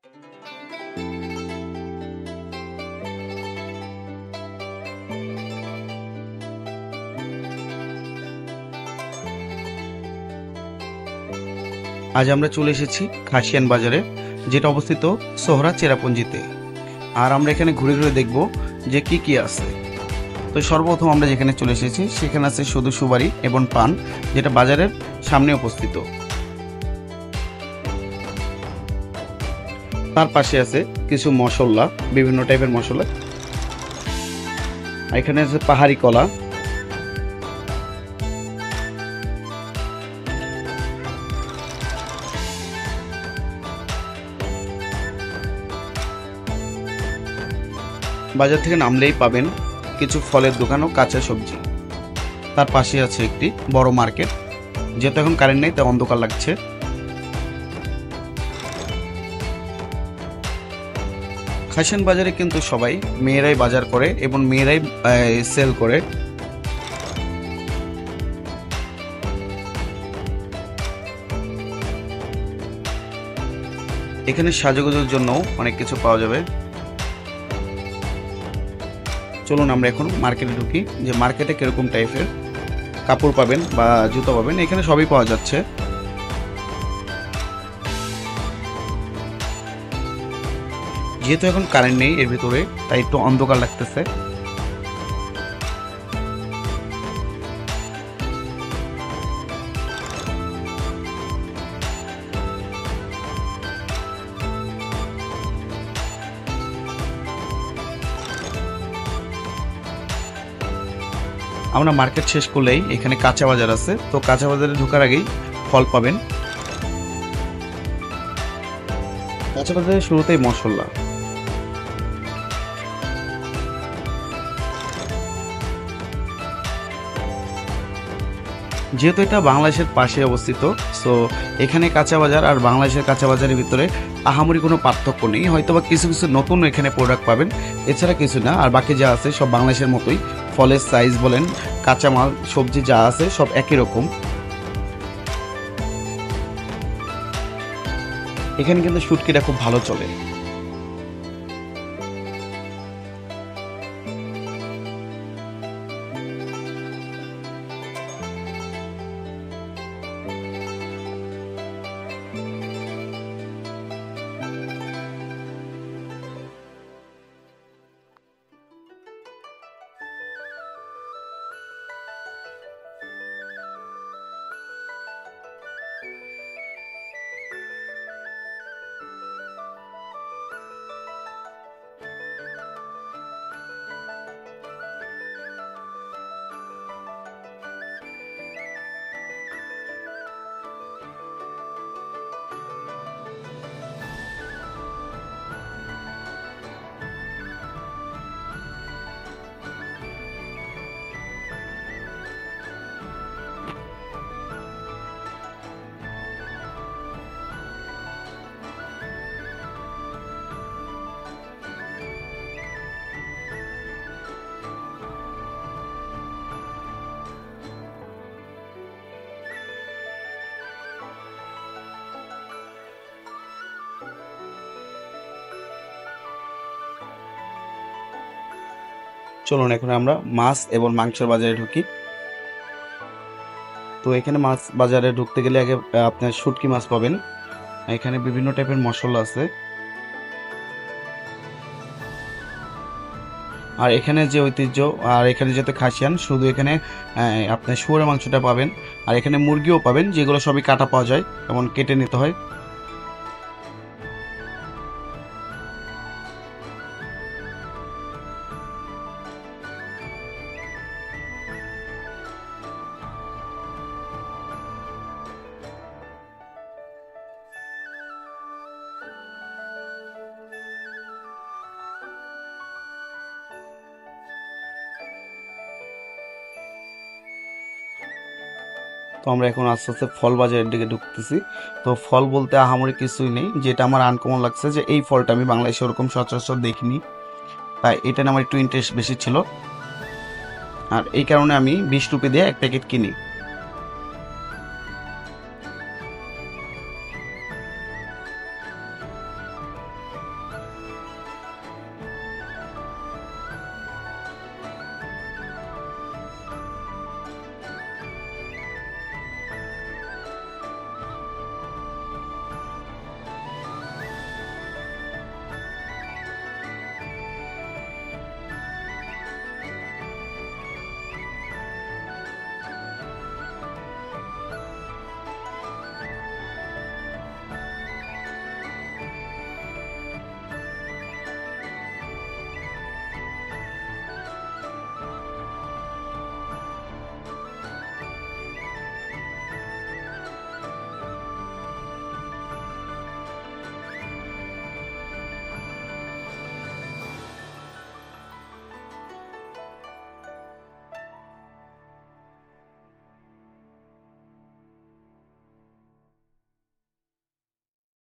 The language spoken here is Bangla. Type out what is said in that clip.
আজ আমরা চলে এসেছি খাসিয়ান বাজারে, যেটা অবস্থিত সোহরা চেরাপুঞ্জিতে। আর আমরা এখানে ঘুরে ঘুরে দেখব যে কি কি আছে। তো সর্বপ্রথম আমরা যেখানে চলে এসেছি সেখানে আছে শুধু সুপারি এবং পান, যেটা বাজারের সামনে অবস্থিত। তার পাশে আছে কিছু মশলা, বিভিন্ন টাইপের মশলা। এখানে আছে পাহাড়ি কলা, বাজার থেকে নামলেই পাবেন কিছু ফলের দোকান ও কাঁচা সবজি। তার পাশে আছে একটি বড় মার্কেট, যেহেতু এখন কারেন্ট নেই তাই অন্ধকার লাগছে। খাসিয়ান বাজারে কিন্তু সবাই মেয়েরাই বাজার করে এবং মেয়েরাই সেল করে। এখানে সাজগোজের জন্য অনেক কিছু পাওয়া যাবে। চলুন আমরা এখন মার্কেটে ঢুকি, যে মার্কেটে কিরকম টাইপের কাপড় পাবেন বা জুতো পাবেন। এখানে সবই পাওয়া যাচ্ছে। যেহেতু এখন কারেন্ট নেই এর ভিতরে, তাই একটু অন্ধকার লাগতেছে। আমরা মার্কেট শেষ করলেই এখানে কাঁচা বাজার আছে, তো কাঁচা বাজারে ঢোকার আগেই ফল পাবেন। কাঁচা বাজারে শুরুতেই মশলা। যেহেতু এটা বাংলাদেশের পাশে অবস্থিত, সো এখানে কাঁচা বাজার আর বাংলাদেশের কাঁচা বাজারের ভিতরে আহামরি কোনো পার্থক্য নেই। হয়তো বা কিছু কিছু নতুন এখানে প্রোডাক্ট পাবেন, এছাড়া কিছু না। আর বাকি যা আছে সব বাংলাদেশের মতোই, ফলের সাইজ বলেন, কাঁচামাল, সবজি যা আছে সব একই রকম। এখানে কিন্তু শুটকিটা খুব ভালো চলে। চলুন এখন আমরা মাছ এবং মাংসের বাজারে ঢুকি। তো এখানে মাছ বাজারে ঢুকতে গেলে আগে আপনার শুটকি মাছ পাবেন। এখানে বিভিন্ন টাইপের মশলা আছে। আর এখানে যে ঐতিহ্য, আর এখানে যেহেতু খাসিয়ান, শুধু এখানে আপনার শুয়োরের মাংসটা পাবেন। আর এখানে মুরগিও পাবেন, যেগুলো সবই কাটা পাওয়া যায়, এমন কেটে নিতে হয়। তো আমরা এখন আস্তে আস্তে ফল বাজারের দিকে ঢুকতেছি। তো ফল বলতে আহামরি কিছুই নেই। যেটা আমার আনকমন লাগছে যে এই ফলটা আমি বাংলাদেশে ওরকম সচরাচর দেখিনি, তাই এটা নিয়ে আমার একটু ইন্টারেস্ট বেশি ছিল। আর এই কারণে আমি 20 রুপি দিয়ে এক প্যাকেট কিনি।